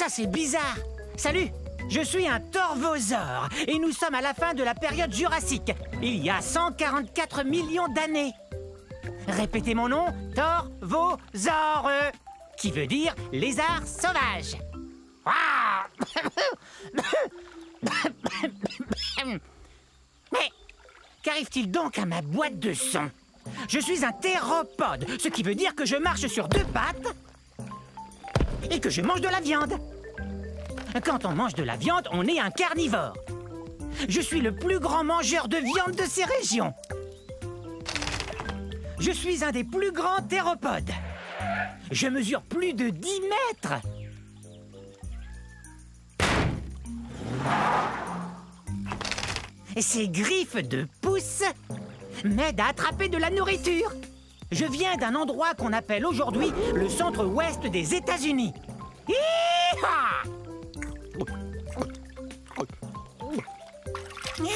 Ça, c'est bizarre. Salut, je suis un torvosaure et nous sommes à la fin de la période jurassique. Il y a 144 millions d'années. Répétez mon nom, torvosaure, qui veut dire lézard sauvage. Ah. Mais qu'arrive-t-il donc à ma boîte de son? Je suis un théropode, ce qui veut dire que je marche sur deux pattes et que je mange de la viande. Quand on mange de la viande, on est un carnivore. Je suis le plus grand mangeur de viande de ces régions. Je suis un des plus grands théropodes. Je mesure plus de 10 mètres. Ces griffes de pouce m'aident à attraper de la nourriture. Je viens d'un endroit qu'on appelle aujourd'hui le centre-ouest des États-Unis. Hi-ha! Mi,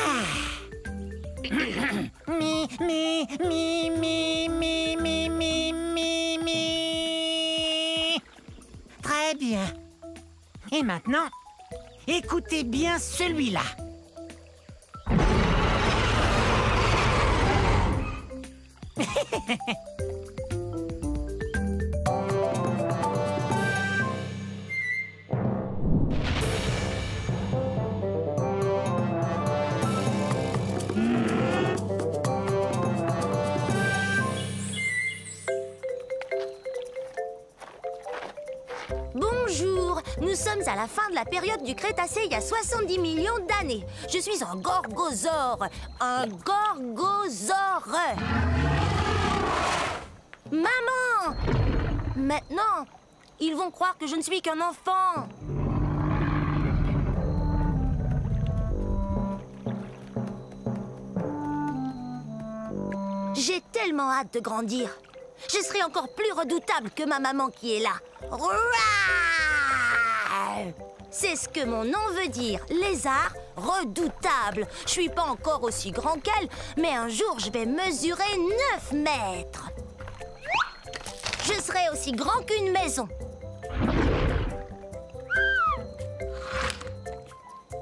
mi, mi, mi, mi, mi, mi, mi, mi. Très bien. Et maintenant, écoutez bien celui-là. Bonjour, nous sommes à la fin de la période du Crétacé il y a 70 millions d'années. Je suis un gorgosaure. Un gorgosaure. Maman! Maintenant, ils vont croire que je ne suis qu'un enfant. J'ai tellement hâte de grandir. Je serai encore plus redoutable que ma maman qui est là. C'est ce que mon nom veut dire, lézard redoutable. Je suis pas encore aussi grand qu'elle, mais un jour je vais mesurer 9 mètres. Je serai aussi grand qu'une maison.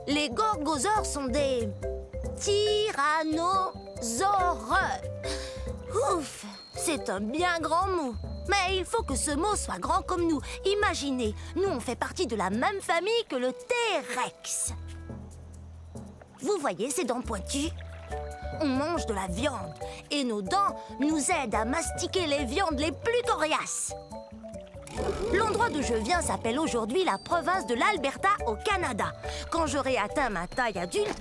Les gorgosaures sont des tyrannosaures. Ouf, c'est un bien grand mot. Mais il faut que ce mot soit grand comme nous. Imaginez, nous on fait partie de la même famille que le T-Rex. Vous voyez ces dents pointues? On mange de la viande et nos dents nous aident à mastiquer les viandes les plus coriaces. L'endroit d'où je viens s'appelle aujourd'hui la province de l'Alberta au Canada. Quand j'aurai atteint ma taille adulte,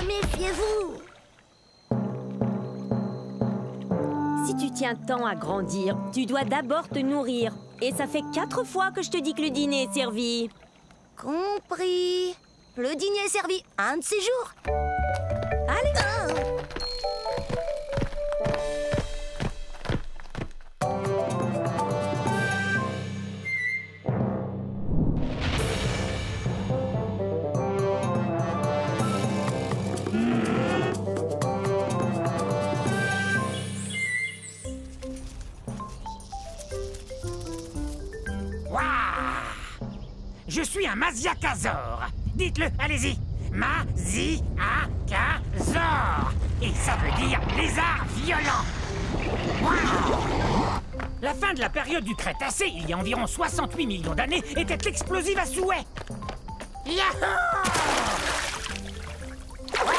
méfiez-vous! Si tu tiens tant à grandir, tu dois d'abord te nourrir. Et ça fait 4 fois que je te dis que le dîner est servi. Compris. Le dîner est servi un de ces jours. Allez. Je suis un Masiakasaure. Dites-le, allez-y. Masiakasaure. Et ça veut dire lézard violent. Wow. La fin de la période du Crétacé, il y a environ 68 millions d'années, était explosive à souhait. Yahoo! Ouais.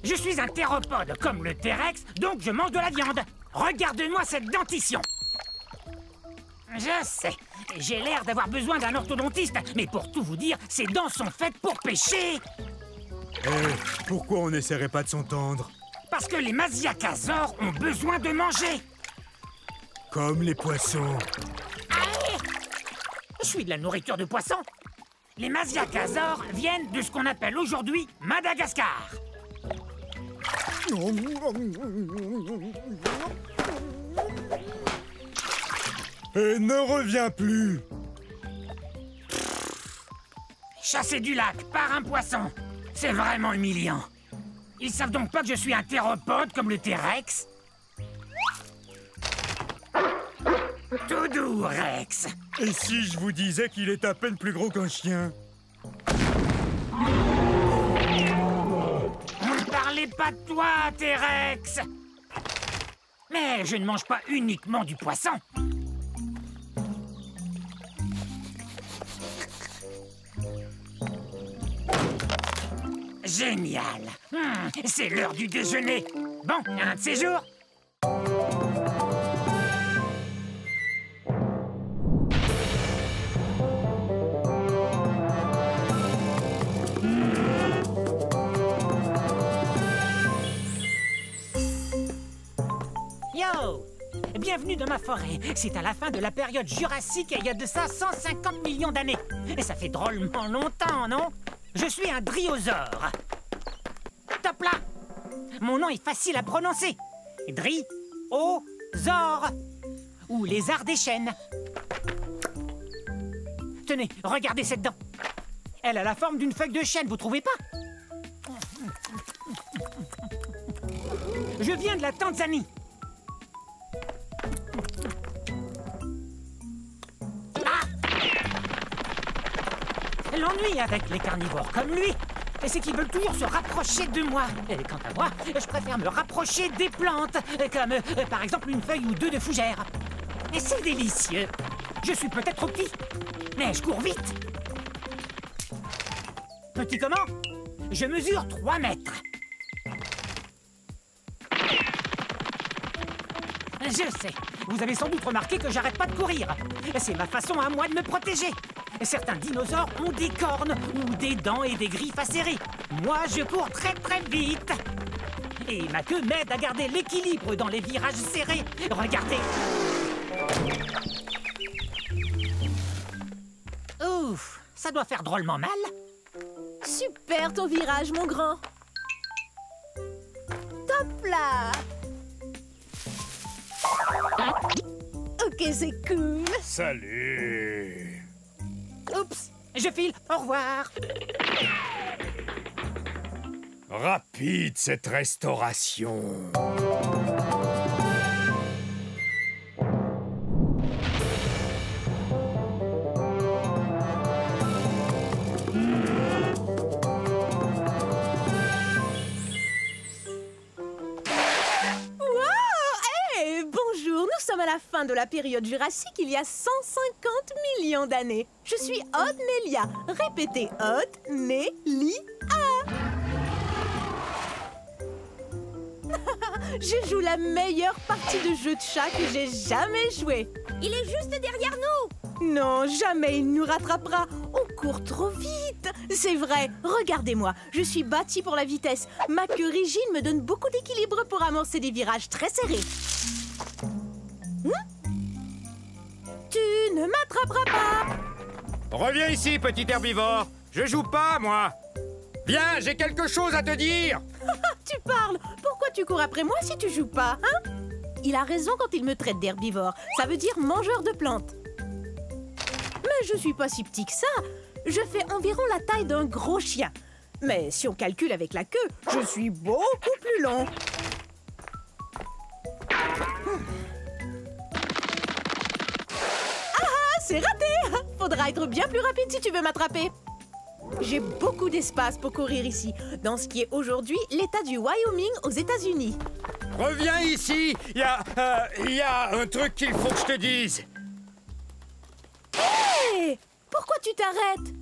Je suis un théropode, comme le T-Rex, donc je mange de la viande. Regarde-moi cette dentition. Je sais, j'ai l'air d'avoir besoin d'un orthodontiste, mais pour tout vous dire, ces dents sont faites pour pêcher. Pourquoi on n'essaierait pas de s'entendre? Parce que les Masiakasaures ont besoin de manger. Comme les poissons. Allez! Je suis de la nourriture de poisson. Les Masiakasaures viennent de ce qu'on appelle aujourd'hui Madagascar. Et ne reviens plus. Chasser du lac par un poisson, c'est vraiment humiliant. Ils savent donc pas que je suis un théropode comme le T-Rex? Tout doux, Rex. Et si je vous disais qu'il est à peine plus gros qu'un chien? On ne parlait pas de toi, T-Rex. Mais je ne mange pas uniquement du poisson. Génial. C'est l'heure du déjeuner. Bon, un de ces jours. Yo! Bienvenue dans ma forêt. C'est à la fin de la période jurassique et il y a de ça 150 millions d'années. Et ça fait drôlement longtemps, non? Je suis un dryosaure. Top là! Mon nom est facile à prononcer. Dri-o-zore. Ou lézard des chênes. Tenez, regardez cette dent. Elle a la forme d'une feuille de chêne, vous trouvez pas? Je viens de la Tanzanie. L'ennui avec les carnivores comme lui, c'est qu'ils veulent toujours se rapprocher de moi. Et quant à moi, je préfère me rapprocher des plantes, comme par exemple une feuille ou deux de fougère. Et c'est délicieux. Je suis peut-être trop petit, mais je cours vite. Petit comment? Je mesure 3 mètres. Je sais, vous avez sans doute remarqué que j'arrête pas de courir. C'est ma façon à moi de me protéger. Certains dinosaures ont des cornes ou des dents et des griffes acérées. Moi, je cours très très vite. Et ma queue m'aide à garder l'équilibre dans les virages serrés. Regardez. Ouf, ça doit faire drôlement mal. Super ton virage, mon grand. Top là. Ok, c'est cool. Salut. Oups. Je file, au revoir. Rapide cette restauration. À la fin de la période jurassique, il y a 150 millions d'années. Je suis Odnelia. Répétez Odnelia. Je joue la meilleure partie de jeu de chat que j'ai jamais joué. Il est juste derrière nous. Non, jamais il nous rattrapera. On court trop vite. C'est vrai, regardez-moi. Je suis bâtie pour la vitesse. Ma queue rigide me donne beaucoup d'équilibre pour amorcer des virages très serrés. Tu ne m'attraperas pas. Reviens ici, petit herbivore. Je joue pas, moi. Viens, j'ai quelque chose à te dire. Tu parles. Pourquoi tu cours après moi si tu joues pas, hein? Il a raison quand il me traite d'herbivore. Ça veut dire mangeur de plantes. Mais je suis pas si petit que ça. Je fais environ la taille d'un gros chien. Mais si on calcule avec la queue, je suis beaucoup plus long. C'est raté! Faudra être bien plus rapide si tu veux m'attraper. J'ai beaucoup d'espace pour courir ici, dans ce qui est aujourd'hui l'État du Wyoming aux États-Unis. Reviens ici. Il y a un truc qu'il faut que je te dise. Hé! Pourquoi tu t'arrêtes?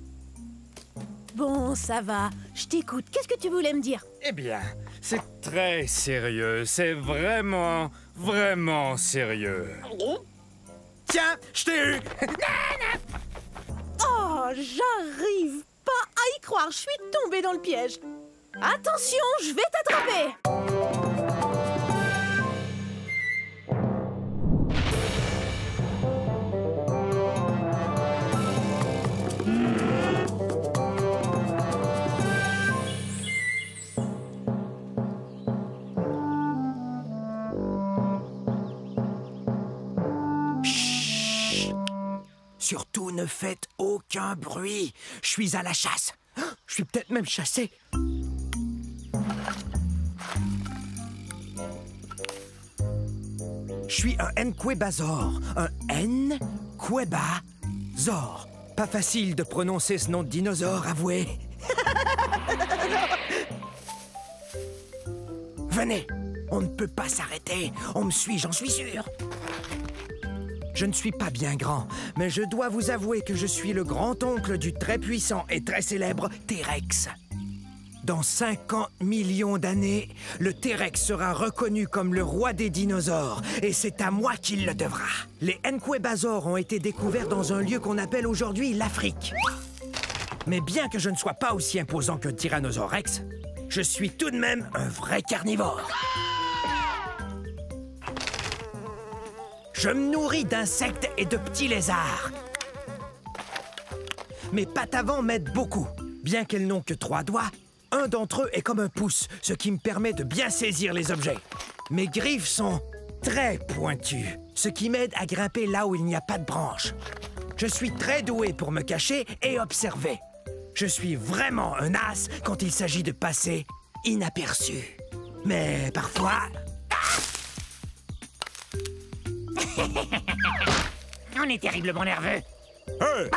Bon, ça va. Je t'écoute. Qu'est-ce que tu voulais me dire? Eh bien, c'est très sérieux. C'est vraiment, vraiment sérieux. Tiens, je t'ai eu. Oh, j'arrive pas à y croire. Je suis tombée dans le piège. Attention, je vais t'attraper. Surtout ne faites aucun bruit. Je suis à la chasse. Je suis peut-être même chassé. Je suis un Nquebazor. Un Nqueba Zor. Pas facile de prononcer ce nom de dinosaure, avouez. Venez, on ne peut pas s'arrêter. On me suit, j'en suis sûr. Je ne suis pas bien grand, mais je dois vous avouer que je suis le grand-oncle du très puissant et très célèbre T-Rex. Dans 50 millions d'années, le T-Rex sera reconnu comme le roi des dinosaures, et c'est à moi qu'il le devra. Les Nquebazors ont été découverts dans un lieu qu'on appelle aujourd'hui l'Afrique. Mais bien que je ne sois pas aussi imposant qu'un Tyrannosaure Rex, je suis tout de même un vrai carnivore. Je me nourris d'insectes et de petits lézards. Mes pattes avant m'aident beaucoup. Bien qu'elles n'ont que 3 doigts, un d'entre eux est comme un pouce, ce qui me permet de bien saisir les objets. Mes griffes sont très pointues, ce qui m'aide à grimper là où il n'y a pas de branches. Je suis très doué pour me cacher et observer. Je suis vraiment un as quand il s'agit de passer inaperçu. Mais parfois... On est terriblement nerveux. Hey!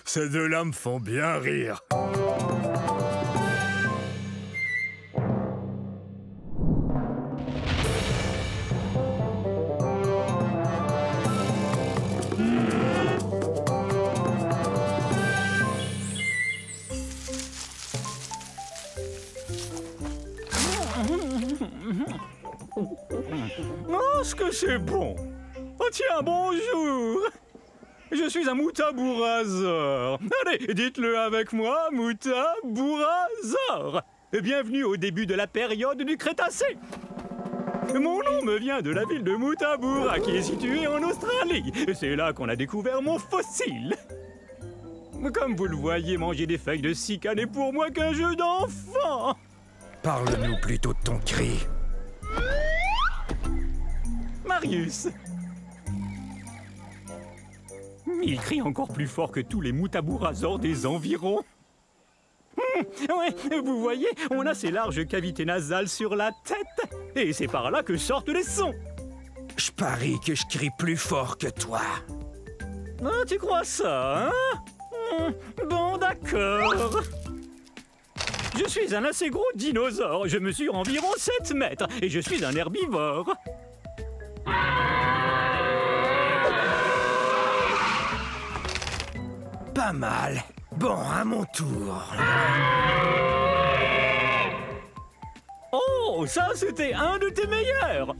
Ces deux-là me font bien rire. Oh, ce que c'est bon! Oh tiens, bonjour! Je suis un Moutabourasor. Allez, dites-le avec moi, Moutabourasor. Bienvenue au début de la période du Crétacé. Mon nom me vient de la ville de Moutaboura, qui est située en Australie. C'est là qu'on a découvert mon fossile. Comme vous le voyez, manger des feuilles de cycas n'est pour moi qu'un jeu d'enfant. Parle-nous plutôt de ton cri. Marius. Il crie encore plus fort que tous les Moutabourasors des environs. Ouais, vous voyez, on a ces larges cavités nasales sur la tête. Et c'est par là que sortent les sons. Je parie que je crie plus fort que toi. Ah, tu crois ça, hein? Bon, d'accord. Je suis un assez gros dinosaure. Je mesure environ 7 mètres. Et je suis un herbivore. Pas mal. Bon, à mon tour. Oh, ça, c'était un de tes meilleurs.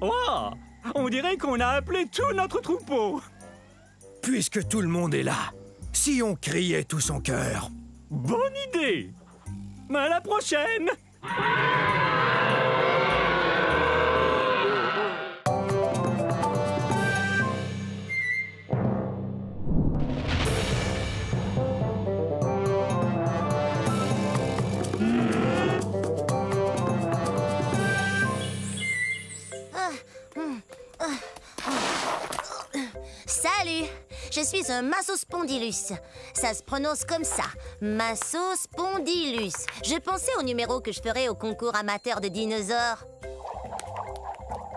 Oh, on dirait qu'on a appelé tout notre troupeau. Puisque tout le monde est là, si on criait tout son cœur. Bonne idée. À la prochaine. Salut, je suis un Massospondylus. Ça se prononce comme ça, Massospondylus. Je pensais au numéro que je ferais au concours amateur de dinosaures.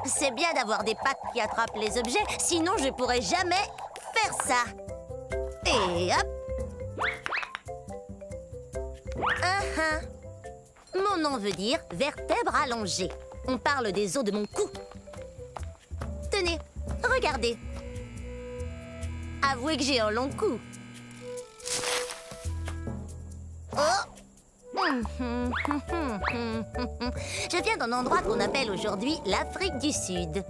C'est bien d'avoir des pattes qui attrapent les objets, sinon je pourrais jamais faire ça. Et hop. Mon nom veut dire vertèbre allongée. On parle des os de mon cou. Tenez, regardez. Avouez que j'ai un long cou. Oh! Je viens d'un endroit qu'on appelle aujourd'hui l'Afrique du Sud.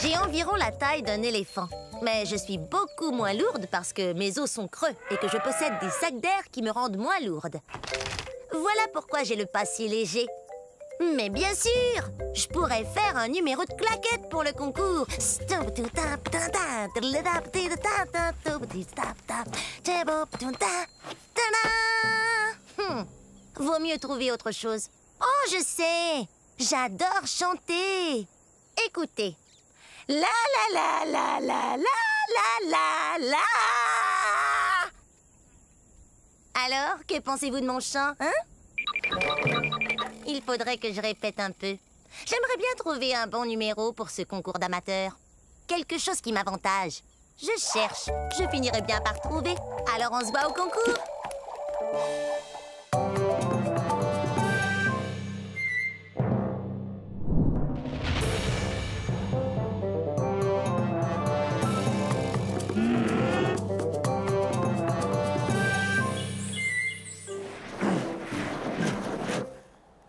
J'ai environ la taille d'un éléphant. Mais je suis beaucoup moins lourde parce que mes os sont creux et que je possède des sacs d'air qui me rendent moins lourde. Voilà pourquoi j'ai le pas si léger. Mais bien sûr, je pourrais faire un numéro de claquette pour le concours. Vaut mieux trouver autre chose. Oh, je sais, j'adore chanter. Écoutez. La la la la la la la la la. Alors, que pensez-vous de mon chant, hein? Il faudrait que je répète un peu. J'aimerais bien trouver un bon numéro pour ce concours d'amateurs. Quelque chose qui m'avantage. Je cherche. Je finirai bien par trouver. Alors on se voit au concours.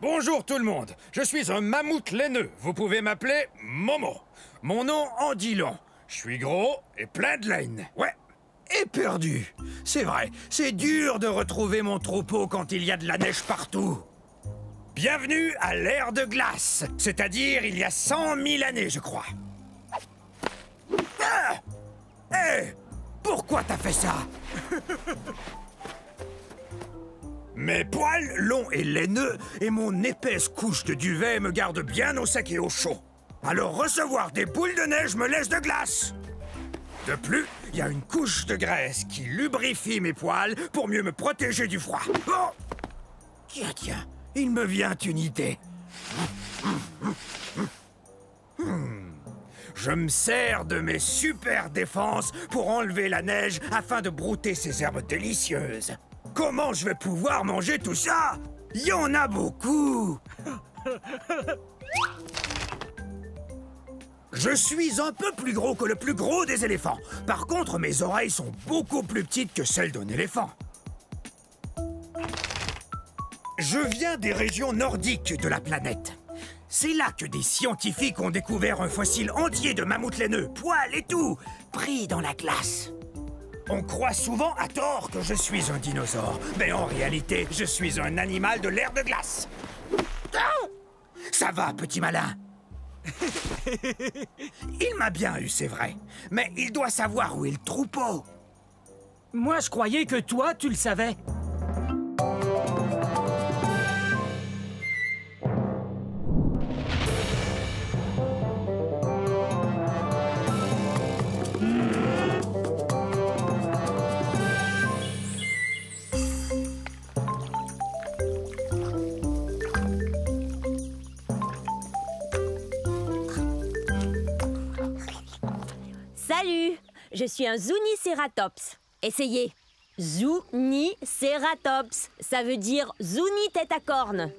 Bonjour tout le monde, je suis un mammouth laineux. Vous pouvez m'appeler Momo. Mon nom en dit long. Je suis gros et plein de laine. Ouais. Et perdu. C'est vrai, c'est dur de retrouver mon troupeau quand il y a de la neige partout. Bienvenue à l'ère de glace, c'est-à-dire il y a 100 000 années, je crois. Ah! Hé! Pourquoi t'as fait ça? Mes poils longs et laineux et mon épaisse couche de duvet me gardent bien au sec et au chaud. Alors recevoir des boules de neige me laisse de glace. De plus, il y a une couche de graisse qui lubrifie mes poils pour mieux me protéger du froid. Oh! Tiens, il me vient une idée. Je me sers de mes super défenses pour enlever la neige afin de brouter ces herbes délicieuses. Comment je vais pouvoir manger tout ça? Il y en a beaucoup. Je suis un peu plus gros que le plus gros des éléphants. Par contre, mes oreilles sont beaucoup plus petites que celles d'un éléphant. Je viens des régions nordiques de la planète. C'est là que des scientifiques ont découvert un fossile entier de mammouth laineux, poils et tout, pris dans la glace. On croit souvent à tort que je suis un dinosaure, mais en réalité, je suis un animal de l'ère de glace. Ah! Ça va, petit malin. Il m'a bien eu, c'est vrai, mais il doit savoir où est le troupeau. Moi, je croyais que toi, tu le savais. Salut, je suis un Zuniceratops. Essayez. Zuniceratops, ça veut dire Zuni tête à cornes.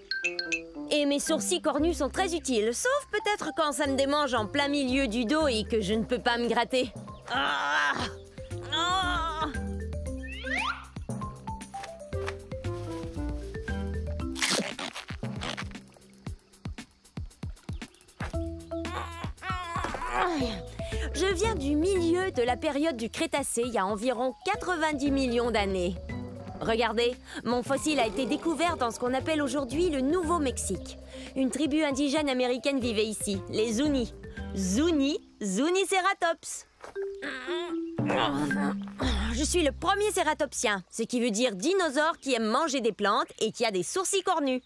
Et mes sourcils cornus sont très utiles, sauf peut-être quand ça me démange en plein milieu du dos et que je ne peux pas me gratter. Ah! Ah! Je viens du milieu de la période du Crétacé, il y a environ 90 millions d'années. Regardez, mon fossile a été découvert dans ce qu'on appelle aujourd'hui le Nouveau-Mexique. Une tribu indigène américaine vivait ici, les Zuni. Zuniceratops. Je suis le premier cératopsien, ce qui veut dire dinosaure qui aime manger des plantes et qui a des sourcils cornus.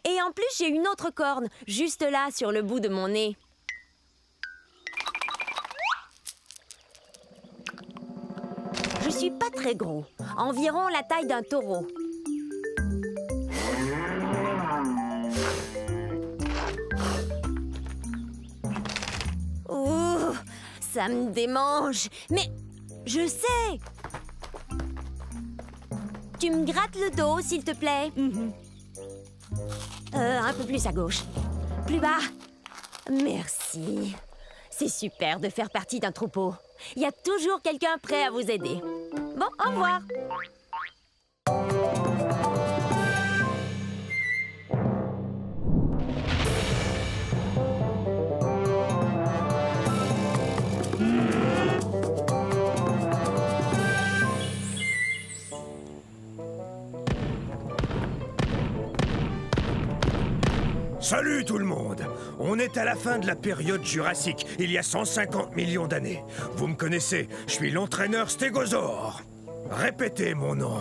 Et en plus, j'ai une autre corne, juste là, sur le bout de mon nez. Je suis pas très gros, environ la taille d'un taureau. Ouh, ça me démange. Mais je sais. Tu me grattes le dos, s'il te plaît. Un peu plus à gauche. Plus bas. Merci. C'est super de faire partie d'un troupeau. Il y a toujours quelqu'un prêt à vous aider. Bon, au revoir. Salut tout le monde! On est à la fin de la période jurassique, il y a 150 millions d'années. Vous me connaissez, je suis l'entraîneur Stégosaure. Répétez mon nom.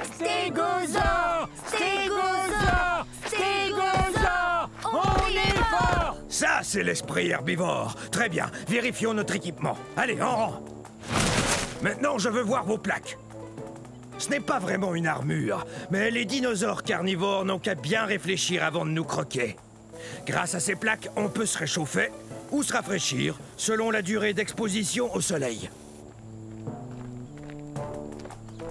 Stégosaure! Stégosaure! Stégosaure! On est fort! Ça, c'est l'esprit herbivore. Très bien, vérifions notre équipement. Allez, en rang. Maintenant, je veux voir vos plaques. Ce n'est pas vraiment une armure, mais les dinosaures carnivores n'ont qu'à bien réfléchir avant de nous croquer. Grâce à ces plaques, on peut se réchauffer ou se rafraîchir selon la durée d'exposition au soleil.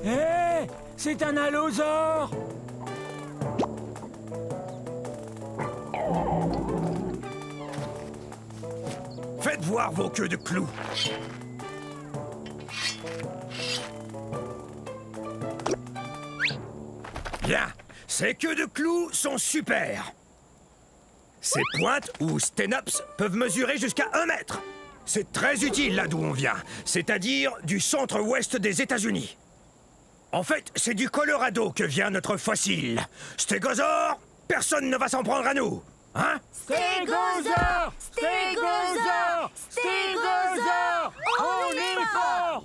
Hé, c'est un allosaure! Faites voir vos queues de clous. Bien, ces queues de clous sont super. Ces pointes, ou sténops, peuvent mesurer jusqu'à 1 mètre. C'est très utile là d'où on vient, c'est-à-dire du centre-ouest des États-Unis. En fait, c'est du Colorado que vient notre fossile. Stégosaure, personne ne va s'en prendre à nous. Hein? Stégosaure! Stégosaure! Stégosaure! On est fort!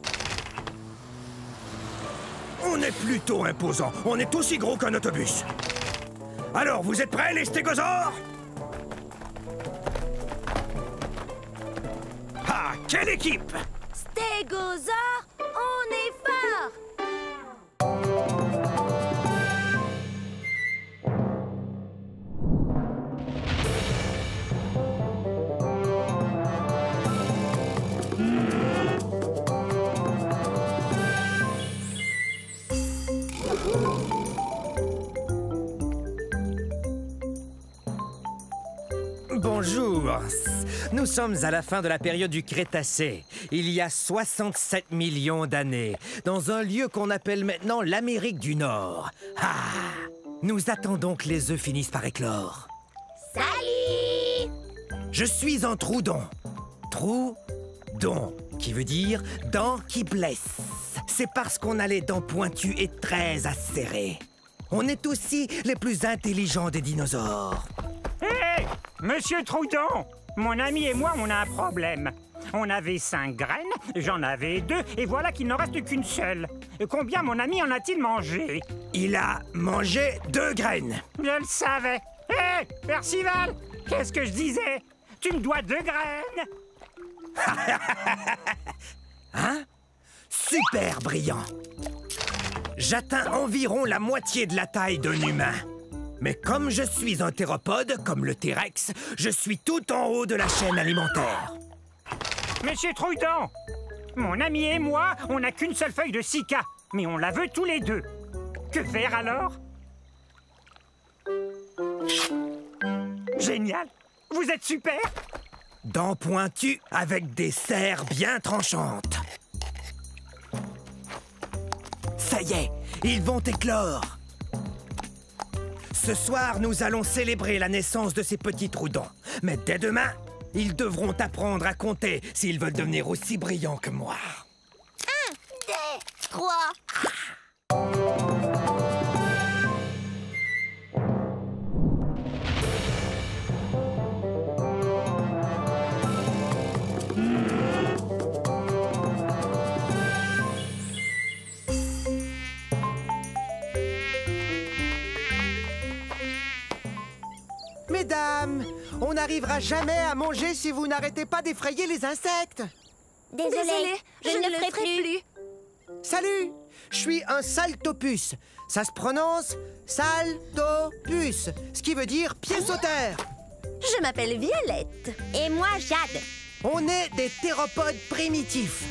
On est plutôt imposant. On est aussi gros qu'un autobus. Alors, vous êtes prêts, les stégosaures? Ah, quelle équipe! Stégosaure, on est fort! Bonjour. Nous sommes à la fin de la période du Crétacé, il y a 67 millions d'années, dans un lieu qu'on appelle maintenant l'Amérique du Nord. Ah! Nous attendons que les œufs finissent par éclore. Salut! Je suis un Troudon. Troudon, qui veut dire dents qui blessent. C'est parce qu'on a les dents pointues et très acérées. On est aussi les plus intelligents des dinosaures. Hé, Monsieur Troudon, mon ami et moi, on a un problème. On avait 5 graines, j'en avais 2, et voilà qu'il n'en reste qu'une seule. Combien mon ami en a-t-il mangé? Il a mangé 2 graines. Je le savais. Hé, Percival, qu'est-ce que je disais? Tu me dois 2 graines. Hein? Super brillant. J'atteins environ la moitié de la taille d'un humain. Mais comme je suis un théropode, comme le T-Rex, je suis tout en haut de la chaîne alimentaire. Monsieur Troudon, mon ami et moi, on n'a qu'une seule feuille de cica, mais on la veut tous les deux. Que faire alors? Génial! Vous êtes super! Dents pointues avec des serres bien tranchantes. Ça y est, ils vont éclore. Ce soir, nous allons célébrer la naissance de ces petits Troudons. Mais dès demain, ils devront apprendre à compter s'ils veulent devenir aussi brillants que moi. 1, 2, 3. Mesdames, on n'arrivera jamais à manger si vous n'arrêtez pas d'effrayer les insectes. Désolée, je ne le ferai plus. Salut, je suis un saltopus. Ça se prononce saltopus, ce qui veut dire pied sauteur. Je m'appelle Violette. Et moi, Jade. On est des théropodes primitifs.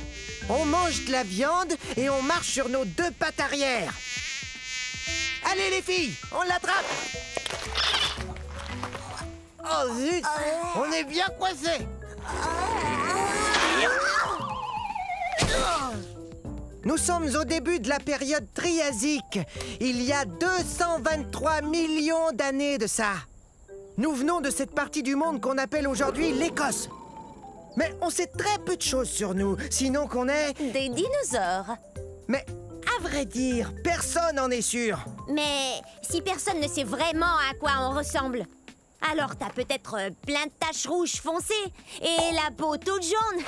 On mange de la viande et on marche sur nos 2 pattes arrière. Allez les filles, on l'attrape. Oh zut, on est bien coincés. Nous sommes au début de la période triasique. Il y a 223 millions d'années de ça. Nous venons de cette partie du monde qu'on appelle aujourd'hui l'Écosse. Mais on sait très peu de choses sur nous, sinon qu'on est... Des dinosaures. Mais à vrai dire, personne n'en est sûr. Mais si personne ne sait vraiment à quoi on ressemble, alors t'as peut-être plein de taches rouges foncées et la peau toute jaune.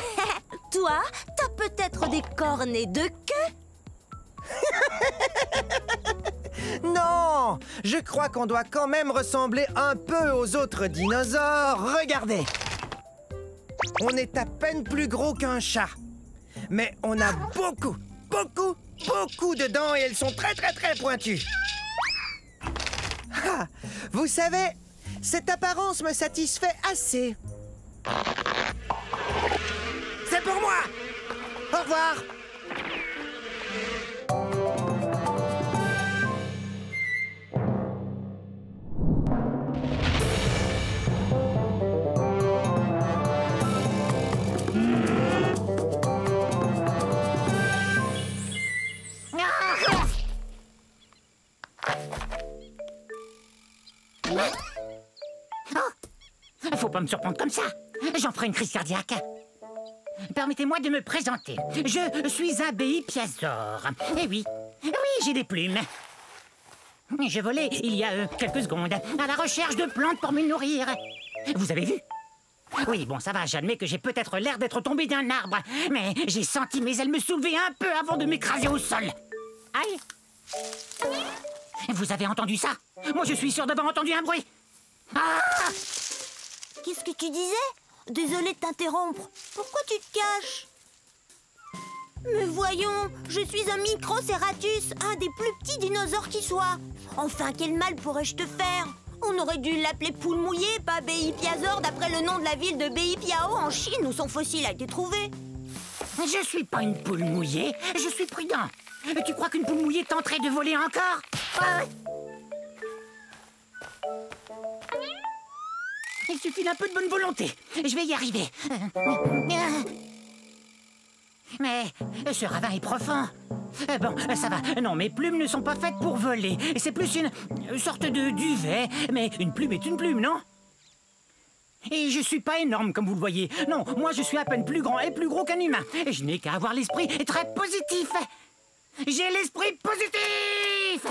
Toi, t'as peut-être des cornets de queue. Non, je crois qu'on doit quand même ressembler un peu aux autres dinosaures. Regardez. On est à peine plus gros qu'un chat. Mais on a beaucoup de dents et elles sont très pointues. Ah, vous savez, cette apparence me satisfait assez. C'est pour moi! Au revoir! Faut pas me surprendre comme ça. J'en ferai une crise cardiaque. Permettez-moi de me présenter. Je suis un béipiazor. Eh oui, j'ai des plumes. Je volais il y a quelques secondes à la recherche de plantes pour me nourrir. Vous avez vu? Oui, bon, ça va, j'admets que j'ai peut-être l'air d'être tombé d'un arbre, mais j'ai senti mes ailes me soulever un peu avant de m'écraser au sol. Aïe! Vous avez entendu ça? Moi, je suis sûr d'avoir entendu un bruit. Ah! Qu'est-ce que tu disais? Désolée de t'interrompre. Pourquoi tu te caches? Mais voyons, je suis un Microceratus, un des plus petits dinosaures qui soit. Enfin, quel mal pourrais-je te faire? On aurait dû l'appeler poule mouillée, pas béipiazor, d'après le nom de la ville de Beipiao en Chine où son fossile a été trouvé. Je suis pas une poule mouillée, je suis prudent. Tu crois qu'une poule mouillée tenterait de voler encore? Il suffit d'un peu de bonne volonté. Je vais y arriver. Mais ce ravin est profond. Bon, ça va. Non, mes plumes ne sont pas faites pour voler. C'est plus une sorte de duvet. Mais une plume est une plume, non? Et je suis pas énorme, comme vous le voyez. Non, moi je suis à peine plus grand et plus gros qu'un humain. Et je n'ai qu'à avoir l'esprit très positif. J'ai l'esprit positif!